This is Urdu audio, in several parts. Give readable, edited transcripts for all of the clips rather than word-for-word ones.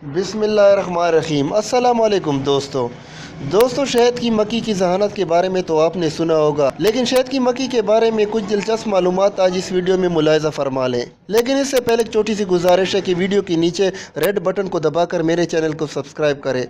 بسم اللہ الرحمن الرحیم۔ السلام علیکم دوستو شہد کی مکھی کی ذہانت کے بارے میں تو آپ نے سنا ہوگا، لیکن شہد کی مکھی کے بارے میں کچھ دلچسپ معلومات آج اس ویڈیو میں ملاحظہ فرما لیں۔ لیکن اس سے پہلے ایک چھوٹی سی گزارش ہے کہ ویڈیو کے نیچے ریڈ بٹن کو دبا کر میرے چینل کو سبسکرائب کریں۔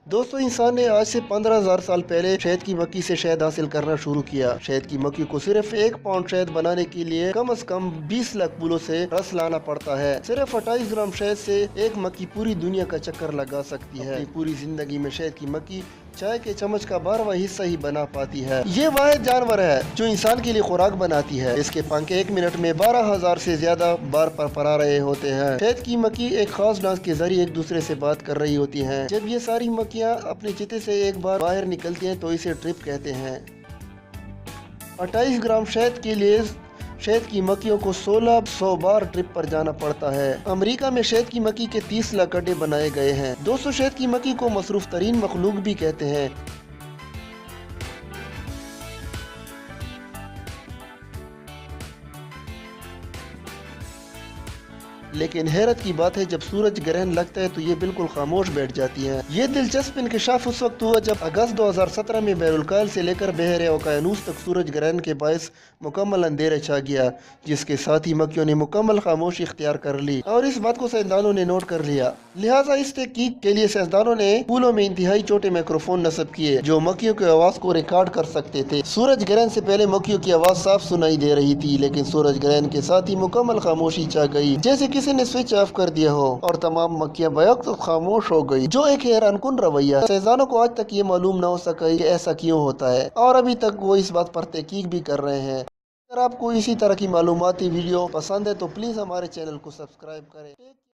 دوستو انسان نے آج سے 15,000 سال پہلے شہد کی مکھی سے شہد حاصل کرنا شروع کیا۔ شہد کی مکھی کو صرف 1 پاؤنڈ شہد بنانے کے لیے کم از کم 20 لاکھ پھولوں سے رس لانا پڑتا ہے۔ صرف 28 گرام شہد سے ایک مکھی پوری دنیا کا چکر لگا سکتی ہے۔ اپنی پوری زندگی میں شہد کی مکھی چائے کے چمچ کا 12واں حصہ ہی بنا پاتی ہے۔ یہ واحد جانور ہے جو انسان کے لیے خوراک بناتی ہے۔ اس کے پنکھ 1 منٹ میں 12,000 سے زیادہ بار پھرا رہے ہوتے ہیں۔ شہد کی مکھی ایک خاص ڈانس کے ذریعے ایک دوسرے سے بات کر رہی ہوتی ہیں۔ جب یہ ساری مکھیاں اپنے چتے سے ایک بار باہر نکلتی ہیں تو اسے ٹرپ کہتے ہیں۔ 28 گرام شہد کے لیے شہد کی مکھیوں کو 1600 بار ٹرپ پر جانا پڑتا ہے۔ امریکہ میں شہد کی مکھی کے 30 لاکھ اڈے بنائے گئے ہیں۔ دوستو شہد کی مکھی کو مصروف ترین مخلوق بھی کہتے ہیں۔ لیکن حیرت کی بات ہے جب سورج گرہن لگتا ہے تو یہ بالکل خاموش بیٹھ جاتی ہے۔ یہ دلچسپ انکشاف اس وقت ہوا جب اگست 2017 میں بحر الکاہل سے لے کر بحر اوقیانوس تک سورج گرہن کے باعث مکمل اندھیرے چھا گیا، جس کے ساتھ ہی مکھیوں نے مکمل خاموشی اختیار کر لی اور اس بات کو سائنسدانوں نے نوٹ کر لیا۔ لہٰذا اس تحقیق کے لیے سائنسدانوں نے پھولوں میں انتہائی چھوٹے مائکروفون نصب کیے جو مکھیوں کی آواز کو ریکارڈ کر سکتے تھے۔ سورج گرہن سے پہلے مکھیوں کی آواز صاف سنائی دے رہی تھی، لیکن سورج گرہن کے ساتھ ہی مکمل خاموشی چھا گئی، جیسے کسی نے سوئچ آف کر دیا ہو اور تمام مکھیاں بیک وقت خاموش ہو گئی، جو ایک حیران کن رویہ ہے۔ سائنسدانوں کو آج تک یہ معلوم نہ ہو سکا کہ ایسا کیوں ہوتا ہے اور ابھی تک وہ اس بات پر تحقیق بھی کر رہے ہیں۔ اگر آپ کو اسی طرح کی معلوماتی ویڈیو پسند ہے تو پلیز ہمارے چینل کو سبسکرائب کریں۔